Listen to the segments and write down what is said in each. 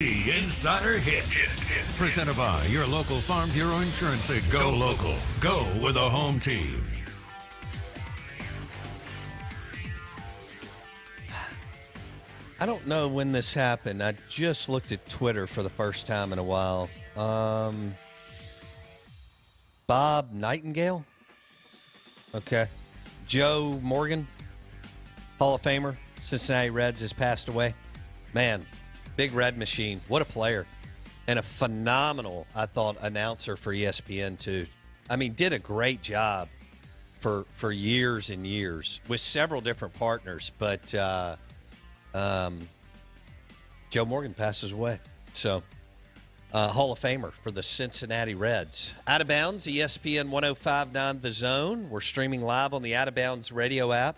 The Insider Hit. Presented by your local Farm Bureau Insurance agent. Go local. Go with a home team. I don't know when this happened. I just looked at Twitter for the first time in a while. Bob Nightingale? Okay. Joe Morgan, Hall of Famer, Cincinnati Reds, has passed away. Man, big red machine. What a player. And a phenomenal, I thought, announcer for ESPN, too. I mean, did a great job for years and years with several different partners. But Joe Morgan passes away. So, Hall of Famer for the Cincinnati Reds. Out of Bounds, ESPN 105.9 The Zone. We're streaming live on the Out of Bounds radio app.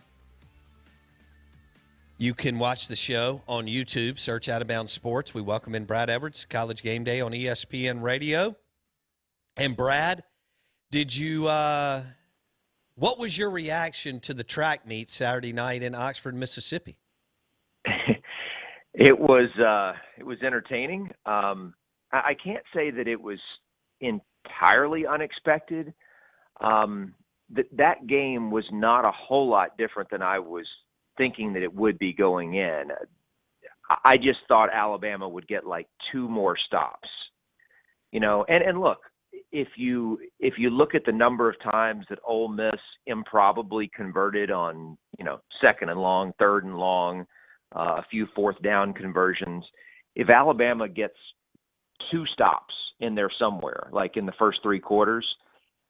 You can watch the show on YouTube. Search Out of Bounds Sports. We welcome in Brad Edwards, College Game Day on ESPN Radio. And Brad, did you? What was your reaction to the track meet Saturday night in Oxford, Mississippi? It was entertaining. I can't say that it was entirely unexpected. That game was not a whole lot different than I was thinking that it would be going in. I just thought Alabama would get like two more stops, and look, if you look at the number of times that Ole Miss improbably converted on, second and long, third and long, a few fourth down conversions, if Alabama gets two stops in there somewhere, like in the first three quarters,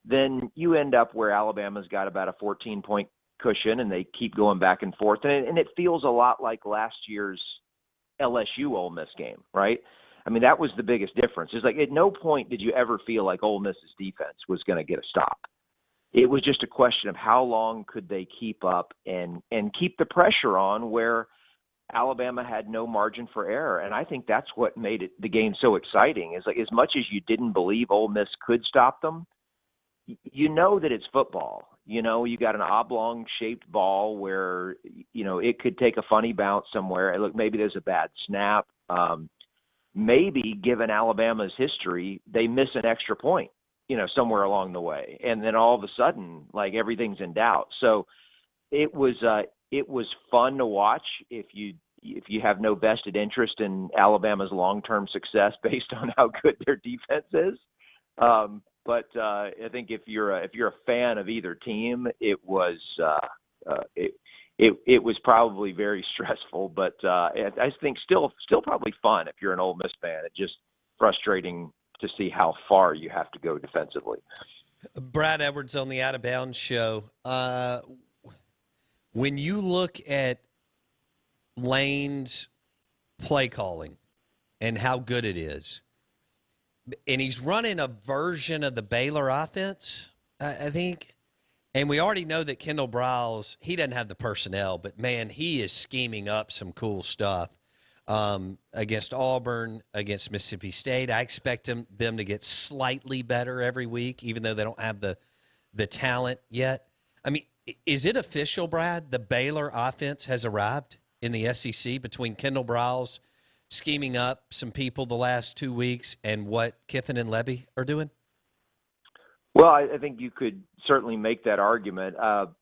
then you end up where Alabama's got about a 14-point cushion, and they keep going back and forth. And it feels a lot like last year's LSU Ole Miss game, right? I mean, that was the biggest difference. It's like at no point did you ever feel like Ole Miss's defense was going to get a stop. It was just a question of how long could they keep up and keep the pressure on where Alabama had no margin for error. And I think that's what made the game so exciting, is like, as much as you didn't believe Ole Miss could stop them, you know that it's football. You got an oblong-shaped ball where, it could take a funny bounce somewhere. And look, maybe there's a bad snap. Maybe, given Alabama's history, they miss an extra point, somewhere along the way. And then all of a sudden, like, everything's in doubt. So it was fun to watch if you have no vested interest in Alabama's long-term success based on how good their defense is. But I think if you're a fan of either team, it was probably very stressful. But I think still probably fun if you're an Ole Miss fan. It's just frustrating to see how far you have to go defensively. Brad Edwards on the Out of Bounds show. When you look at Lane's play calling and how good it is, and he's running a version of the Baylor offense, I think. And we already know that Kendall Briles, he doesn't have the personnel, but, man, he is scheming up some cool stuff against Auburn, against Mississippi State. I expect them to get slightly better every week, even though they don't have the talent yet. I mean, is it official, Brad? The Baylor offense has arrived in the SEC between Kendall Briles scheming up some people the last 2 weeks and what Kiffin and Levy are doing? Well, I think you could certainly make that argument,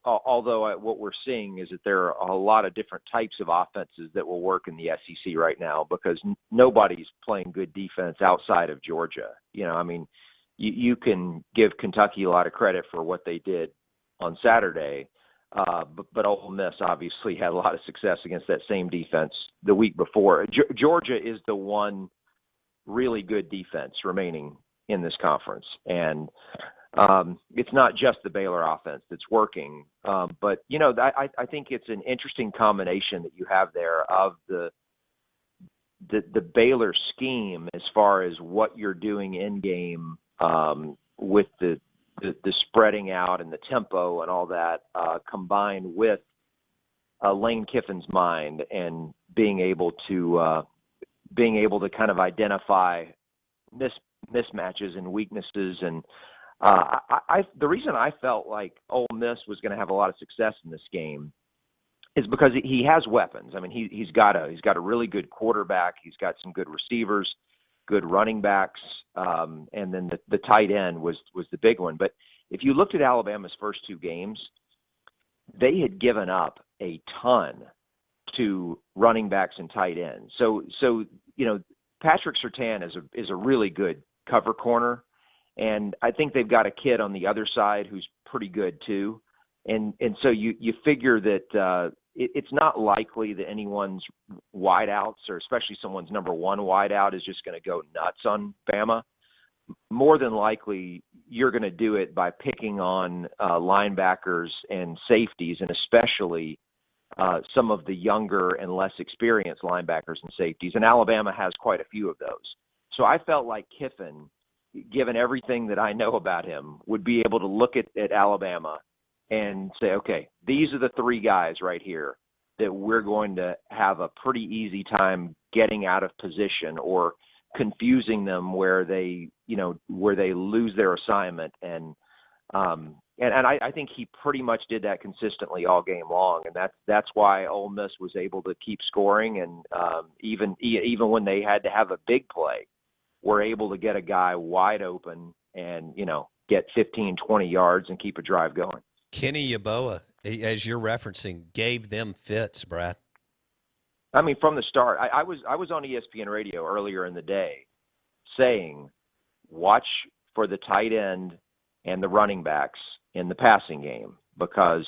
although what we're seeing is that there are a lot of different types of offenses that will work in the SEC right now, because nobody's playing good defense outside of Georgia. You can give Kentucky a lot of credit for what they did on Saturday, but Ole Miss obviously had a lot of success against that same defense the week before. Georgia is the one really good defense remaining in this conference, and it's not just the Baylor offense that's working, but I think it's an interesting combination that you have there of the Baylor scheme as far as what you're doing in game with the spreading out and the tempo and all that, combined with Lane Kiffin's mind and being able to kind of identify mismatches and weaknesses. And the reason I felt like Ole Miss was going to have a lot of success in this game is because he has weapons. I mean, he's got a really good quarterback. He's got some good receivers, good running backs, and then the tight end was the big one. But if you looked at Alabama's first two games, they had given up a ton to running backs and tight ends. So Patrick Surtain is a really good cover corner, and I think they've got a kid on the other side who's pretty good too. And so you figure that it's not likely that anyone's wideouts, or especially someone's number one wideout, is just going to go nuts on Bama. More than likely, you're going to do it by picking on linebackers and safeties, and especially some of the younger and less experienced linebackers and safeties. And Alabama has quite a few of those. So I felt like Kiffin, given everything that I know about him, would be able to look at Alabama and say, okay, these are the three guys right here that we're going to have a pretty easy time getting out of position or confusing them where they lose their assignment. And I think he pretty much did that consistently all game long, and that's why Ole Miss was able to keep scoring, and even when they had to have a big play, were able to get a guy wide open and get 15, 20 yards and keep a drive going. Kenny Yeboah, as you're referencing, gave them fits, Brad. I mean, from the start, I was on ESPN radio earlier in the day saying, watch for the tight end and the running backs in the passing game, because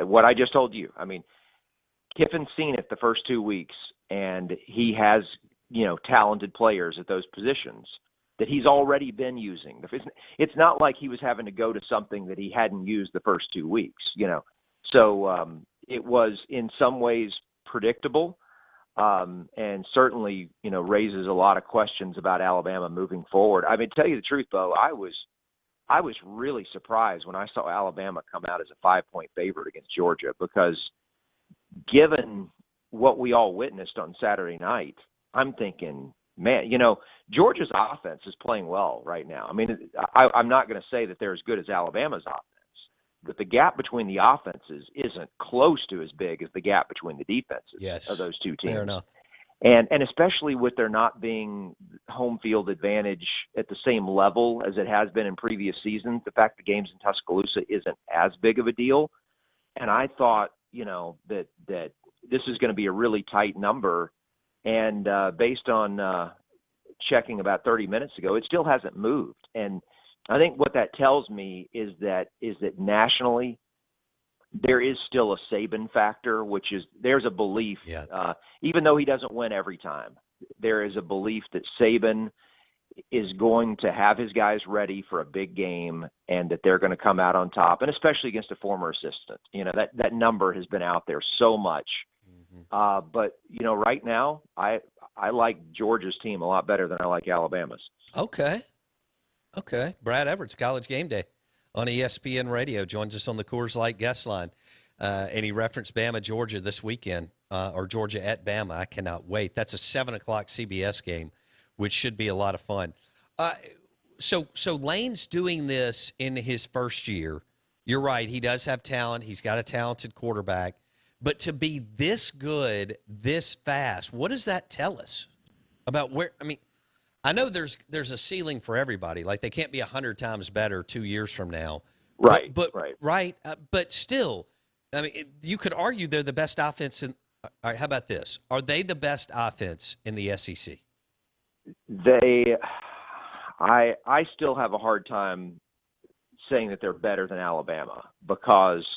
what I just told you, I mean, Kiffin's seen it the first 2 weeks, and he has, talented players at those positions that he's already been using. It's not like he was having to go to something that he hadn't used the first 2 weeks, So it was in some ways predictable, and certainly, raises a lot of questions about Alabama moving forward. I mean, to tell you the truth, Bo, I was really surprised when I saw Alabama come out as a 5-point favorite against Georgia, because given what we all witnessed on Saturday night, I'm thinking, man, Georgia's offense is playing well right now. I mean, I'm not going to say that they're as good as Alabama's offense, but the gap between the offenses isn't close to as big as the gap between the defenses of those two teams. Fair enough. And especially with there not being home field advantage at the same level as it has been in previous seasons, the fact the games in Tuscaloosa isn't as big of a deal. And I thought, that this is going to be a really tight number. And based on checking about 30 minutes ago, it still hasn't moved. And I think what that tells me is that nationally, there is still a Saban factor, which is there's a belief, even though he doesn't win every time, there is a belief that Saban is going to have his guys ready for a big game and that they're going to come out on top, and especially against a former assistant. That number has been out there so much. Mm-hmm. But, right now, I like Georgia's team a lot better than I like Alabama's. Okay. Brad Everett's College Game Day on ESPN Radio joins us on the Coors Light guest line. And he referenced Bama, Georgia this weekend, or Georgia at Bama. I cannot wait. That's a 7 o'clock CBS game, which should be a lot of fun. So Lane's doing this in his first year. You're right. He does have talent. He's got a talented quarterback. But to be this good, this fast, what does that tell us about where – I mean, I know there's a ceiling for everybody. Like, they can't be 100 times better 2 years from now. Right. But still, I mean, you could argue they're the best offense in – all right, how about this? Are they the best offense in the SEC? I still have a hard time saying that they're better than Alabama, because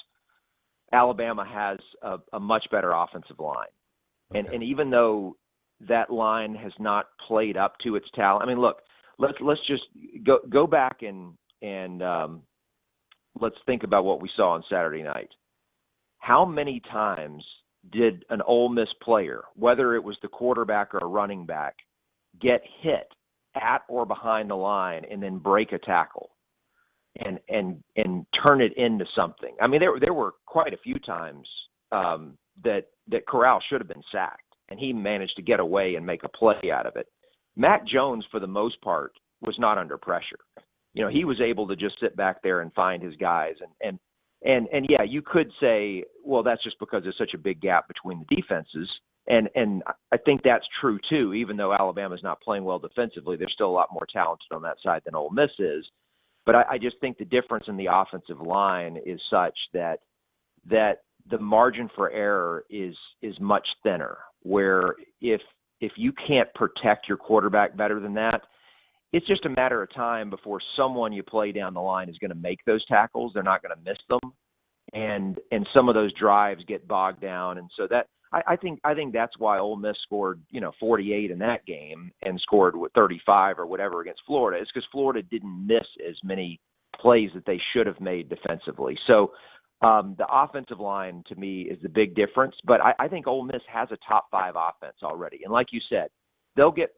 Alabama has a much better offensive line. Okay. And even though that line has not played up to its talent, I mean, look, let's just go back and let's think about what we saw on Saturday night. How many times did an Ole Miss player, whether it was the quarterback or a running back, get hit at or behind the line and then break a tackle and turn it into something? I mean, there were quite a few times that Corral should have been sacked, and he managed to get away and make a play out of it. Mac Jones, for the most part, was not under pressure. He was able to just sit back there and find his guys. And And yeah, you could say, well, that's just because there's such a big gap between the defenses. And I think that's true too. Even though Alabama's not playing well defensively, they're still a lot more talented on that side than Ole Miss is. But I just think the difference in the offensive line is such that the margin for error is much thinner. Where if you can't protect your quarterback better than that, it's just a matter of time before someone you play down the line is going to make those tackles. They're not going to miss them, and some of those drives get bogged down. And so that I think that's why Ole Miss scored 48 in that game and scored 35 or whatever against Florida. It's because Florida didn't miss as many plays that they should have made defensively. So the offensive line to me is the big difference. But I think Ole Miss has a top 5 offense already, and like you said, they'll get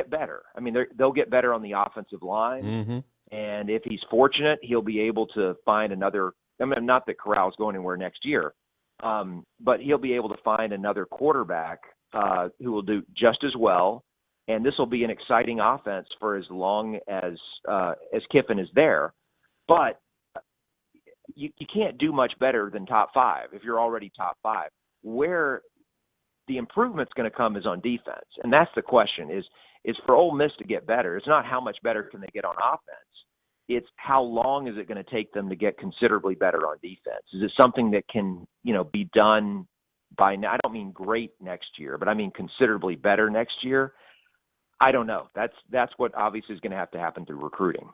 better. I mean, they'll get better on the offensive line. Mm-hmm. And if he's fortunate, he'll be able to find another. I mean, not that Corral's going anywhere next year, but he'll be able to find another quarterback who will do just as well. And this will be an exciting offense for as long as Kiffin is there. But you can't do much better than top 5 if you're already top 5. Where the improvement's going to come is on defense, and that's the question: is for Ole Miss to get better. It's not how much better can they get on offense. It's how long is it going to take them to get considerably better on defense? Is it something that can, be done by now? I don't mean great next year, but I mean considerably better next year. I don't know. That's what obviously is going to happen through recruiting.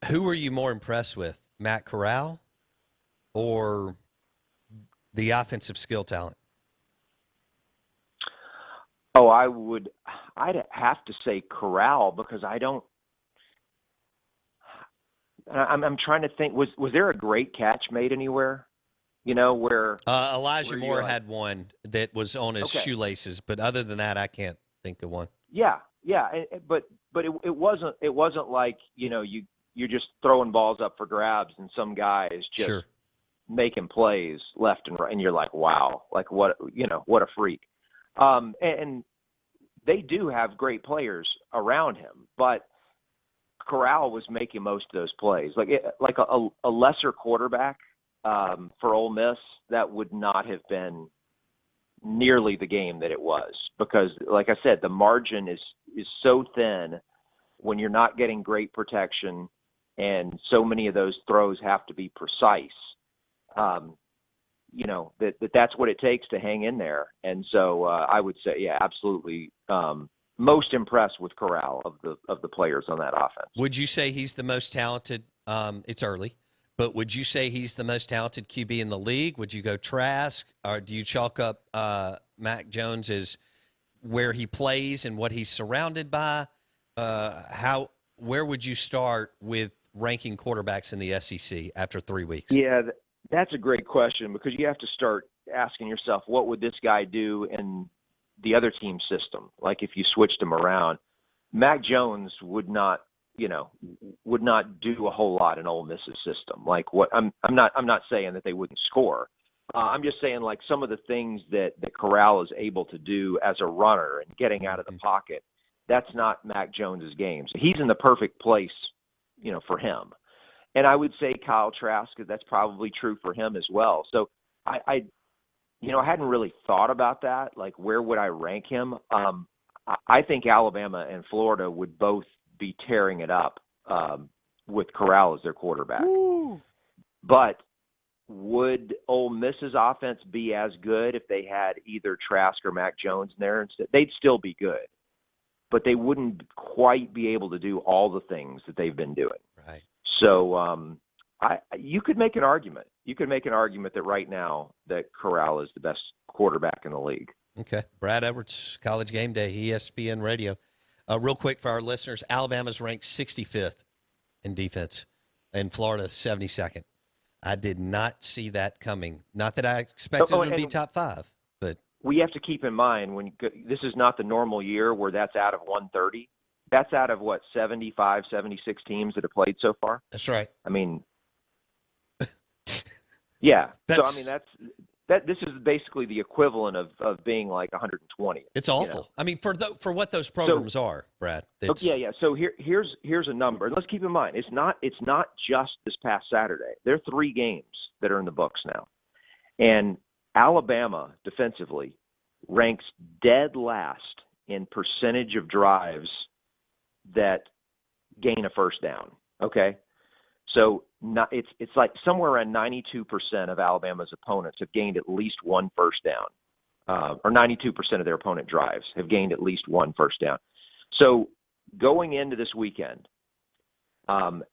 Who were you more impressed with, Matt Corral or the offensive skill talent? Oh, I'd have to say Corral because I'm trying to think, was there a great catch made anywhere? Where Elijah Moore had one that was on his shoelaces, but other than that, I can't think of one. Yeah, but it wasn't like you're just throwing balls up for grabs and some guy is just making plays left and right, and you're like, wow, like what a freak. And they do have great players around him, but Corral was making most of those plays. Like a lesser quarterback for Ole Miss, that would not have been nearly the game that it was because, like I said, the margin is so thin when you're not getting great protection, and so many of those throws have to be precise. That's what it takes to hang in there. And so I would say, yeah, absolutely. Most impressed with Corral of the players on that offense. Would you say he's the most talented? It's early, but would you say he's the most talented QB in the league? Would you go Trask, or do you chalk up Mac Jones as where he plays and what he's surrounded by? Where would you start with ranking quarterbacks in the SEC after 3 weeks? Yeah, that's a great question because you have to start asking yourself, what would this guy do in the other team's system? Like if you switched him around, Mac Jones would not do a whole lot in Ole Miss's system. Like what I'm not saying that they wouldn't score. I'm just saying like some of the things that Corral is able to do as a runner and getting out of the pocket, that's not Mac Jones's game. So he's in the perfect place, for him. And I would say Kyle Trask, that's probably true for him as well. So I hadn't really thought about that. Like, where would I rank him? I think Alabama and Florida would both be tearing it up with Corral as their quarterback. Woo. But would Ole Miss's offense be as good if they had either Trask or Mac Jones in there instead? They'd still be good, but they wouldn't quite be able to do all the things that they've been doing. Right. So you could make an argument. You could make an argument that right now that Corral is the best quarterback in the league. Okay. Brad Edwards, College Game Day, ESPN Radio. Real quick for our listeners, Alabama's ranked 65th in defense, and Florida 72nd. I did not see that coming. Not that I expected them to be top 5, but we have to keep in mind this is not the normal year where that's out of 130. That's out of 75, 76 teams that have played so far. That's right. I mean, yeah. That's this is basically the equivalent of being like 120. It's awful. You know? I mean, for what those programs are, Brad. Yeah. So here's a number. Let's keep in mind, it's not just this past Saturday. There are 3 games that are in the books now, and Alabama defensively ranks dead last in percentage of drives that gain a first down. Okay, so it's like somewhere around 92% of Alabama's opponents have gained at least one first down, or 92% of their opponent drives have gained at least one first down. So going into this weekend,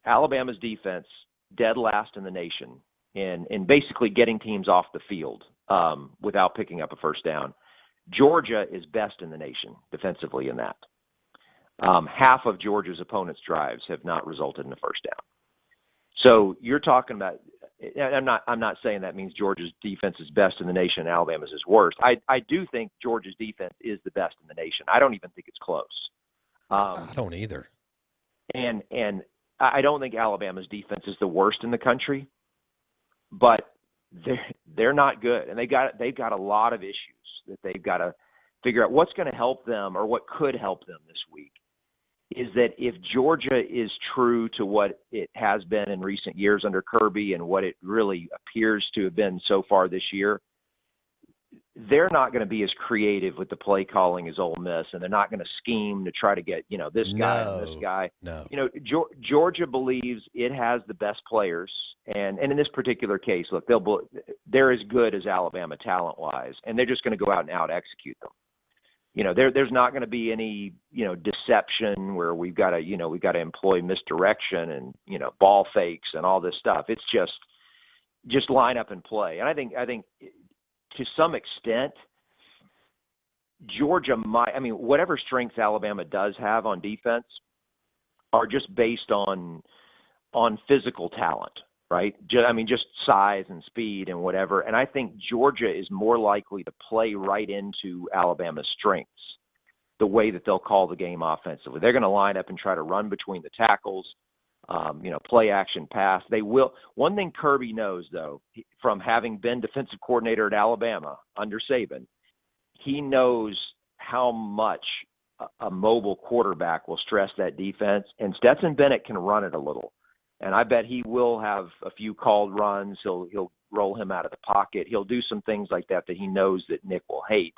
Alabama's defense dead last in the nation in basically getting teams off the field without picking up a first down. Georgia is best in the nation defensively in that. Half of Georgia's opponents' drives have not resulted in a first down. So you're talking about. I'm not saying that means Georgia's defense is best in the nation and Alabama's is worst. I do think Georgia's defense is the best in the nation. I don't even think it's close. I don't either. And I don't think Alabama's defense is the worst in the country, but they're not good, and they've got a lot of issues that they've got to figure out. What's going to help them, or what could help them this week, is that if Georgia is true to what it has been in recent years under Kirby and what it really appears to have been so far this year, they're not going to be as creative with the play calling as Ole Miss, and they're not going to scheme to try to get, this guy and this guy. No. Georgia believes it has the best players, and in this particular case, look, they're as good as Alabama talent-wise, and they're just going to go out and out-execute them. There's not going to be any, deception where we've got to employ misdirection and, ball fakes and all this stuff. It's just line up and play. And I think to some extent, Georgia whatever strengths Alabama does have on defense are just based on physical talent, right? Just size and speed and whatever. And I think Georgia is more likely to play right into Alabama's strengths, the way that they'll call the game offensively. They're going to line up and try to run between the tackles, play action pass. They will. One thing Kirby knows, though, from having been defensive coordinator at Alabama under Saban, he knows how much a mobile quarterback will stress that defense, and Stetson Bennett can run it a little. And I bet he will have a few called runs. He'll roll him out of the pocket. He'll do some things like that he knows that Nick will hate.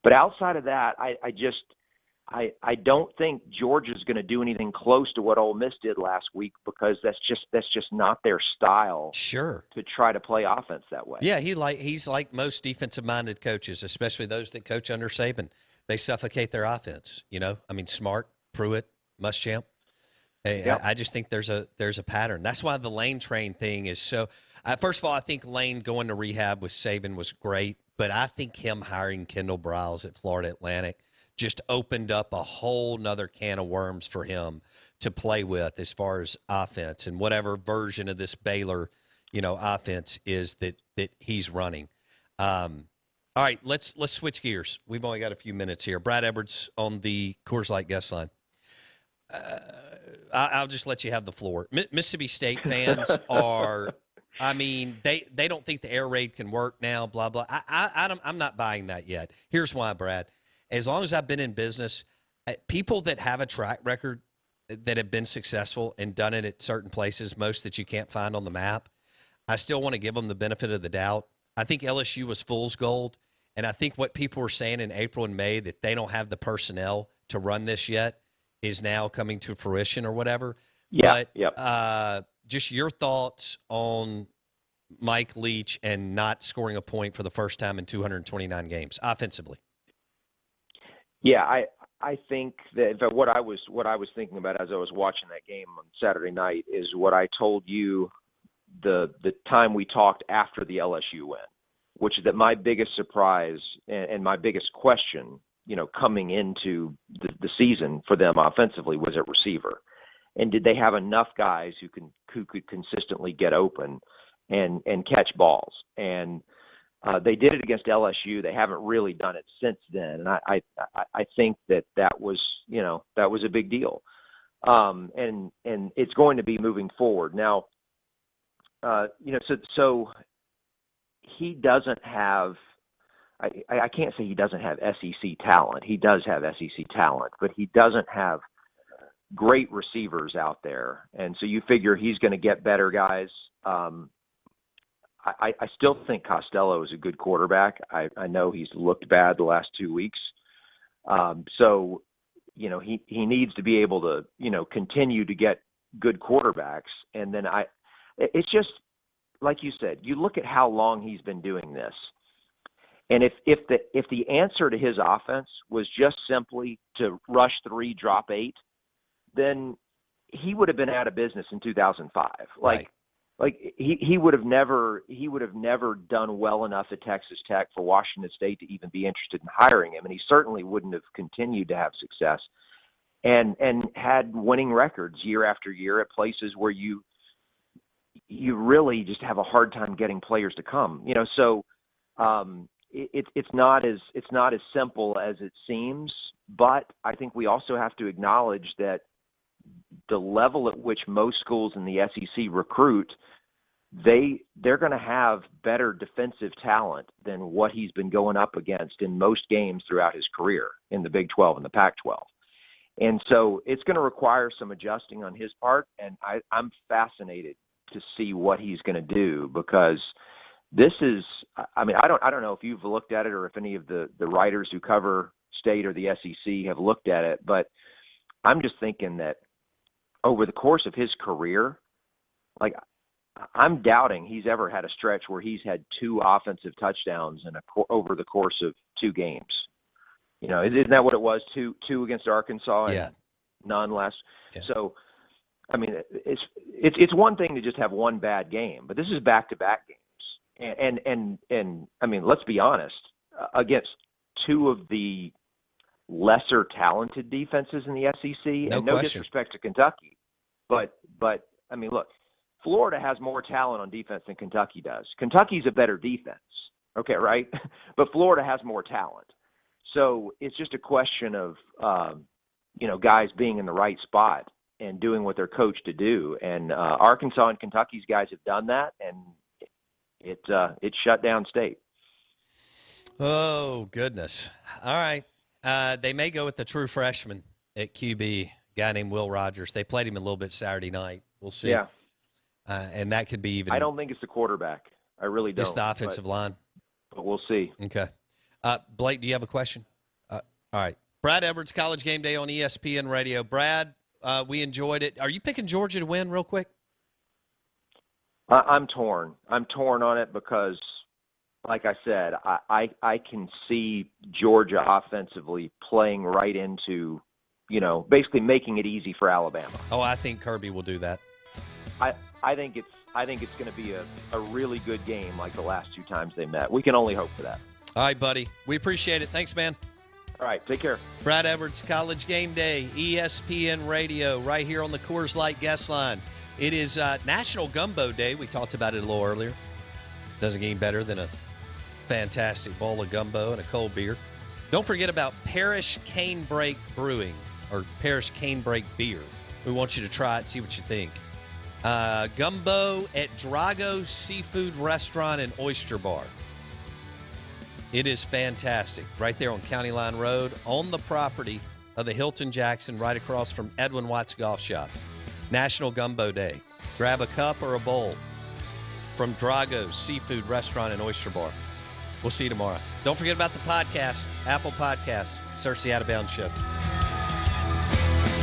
But outside of that, I don't think Georgia's going to do anything close to what Ole Miss did last week, because that's just not their style. Sure. To try to play offense that way. Yeah, he's like most defensive-minded coaches, especially those that coach under Saban. They suffocate their offense. Smart, Pruitt, Muschamp. Yep. I just think there's a pattern. That's why the Lane train thing is so. First of all, I think Lane going to rehab with Saban was great, but I think him hiring Kendall Briles at Florida Atlantic just opened up a whole nother can of worms for him to play with as far as offense and whatever version of this Baylor, offense is that he's running. All right, let's switch gears. We've only got a few minutes here. Brad Edwards on the Coors Light guest line. I'll just let you have the floor. Mississippi State fans are, they don't think the air raid can work now, blah, blah. I'm not buying that yet. Here's why, Brad. As long as I've been in business, people that have a track record that have been successful and done it at certain places, most that you can't find on the map, I still want to give them the benefit of the doubt. I think LSU was fool's gold, and I think what people were saying in April and May that they don't have the personnel to run this yet is now coming to fruition or whatever. Yeah, but just your thoughts on Mike Leach and not scoring a point for the first time in 229 games offensively. Yeah, I think that what I was thinking about as I was watching that game on Saturday night is what I told you the time we talked after the LSU win, which is that my biggest surprise and my biggest question, coming into the season for them offensively was at receiver. And did they have enough guys who could consistently get open and catch balls? And they did it against LSU. They haven't really done it since then. And I think that was a big deal. And it's going to be moving forward. Now, so he doesn't have. I can't say he doesn't have SEC talent. He does have SEC talent, but he doesn't have great receivers out there. And so you figure he's going to get better guys. I still think Costello is a good quarterback. I know he's looked bad the last 2 weeks. So, he needs to be able to, continue to get good quarterbacks. And then it's just, like you said, you look at how long he's been doing this. And if the answer to his offense was just simply to rush 3, drop 8, then he would have been out of business in 2005. Right. Like he would have never done well enough at Texas Tech for Washington State to even be interested in hiring him, and he certainly wouldn't have continued to have success and had winning records year after year at places where you really just have a hard time getting players to come. So it's not as simple as it seems, but I think we also have to acknowledge that the level at which most schools in the SEC recruit, they're going to have better defensive talent than what he's been going up against in most games throughout his career in the Big 12 and the Pac-12. And so it's going to require some adjusting on his part, and I'm fascinated to see what he's going to do, because this is, I don't know if you've looked at it or if any of the writers who cover state or the SEC have looked at it, but I'm just thinking that over the course of his career, like, I'm doubting he's ever had a stretch where he's had 2 offensive touchdowns over the course of 2 games. Isn't that what it was? Two against Arkansas, and none last. Yeah. So, it's one thing to just have one bad game, but this is back-to-back games, and let's be honest, against 2 of the lesser talented defenses in the SEC, and no disrespect to Kentucky, but look, Florida has more talent on defense than Kentucky does. Kentucky's a better defense, okay, right? But Florida has more talent. So it's just a question of, guys being in the right spot and doing what they're coached to do. And Arkansas and Kentucky's guys have done that, and it shut down State. Oh, goodness. All right. They may go with the true freshman at QB, guy named Will Rogers. They played him a little bit Saturday night. We'll see. Yeah. And that could be even. I don't think it's the quarterback. I really don't. It's the offensive line. But we'll see. Okay. Blake, do you have a question? All right. Brad Edwards, College Game Day on ESPN Radio. Brad, we enjoyed it. Are you picking Georgia to win real quick? I'm torn. I'm torn on it because, like I said, I can see Georgia offensively playing right into, basically making it easy for Alabama. Oh, I think Kirby will do that. I think it's going to be a really good game like the last 2 times they met. We can only hope for that. All right, buddy. We appreciate it. Thanks, man. All right, take care. Brad Edwards, College Game Day, ESPN Radio, right here on the Coors Light guest line. It is National Gumbo Day. We talked about it a little earlier. Doesn't get any better than a fantastic bowl of gumbo and a cold beer. Don't forget about Parish Canebrake Brewing, or Parish Canebrake Beer. We want you to try it, see what you think. Gumbo at Drago Seafood Restaurant and Oyster Bar. It is fantastic. Right there on County Line Road, on the property of the Hilton Jackson, right across from Edwin Watts Golf Shop. National Gumbo Day. Grab a cup or a bowl from Drago Seafood Restaurant and Oyster Bar. We'll see you tomorrow. Don't forget about the podcast, Apple Podcasts. Search The Out of Bounds Show.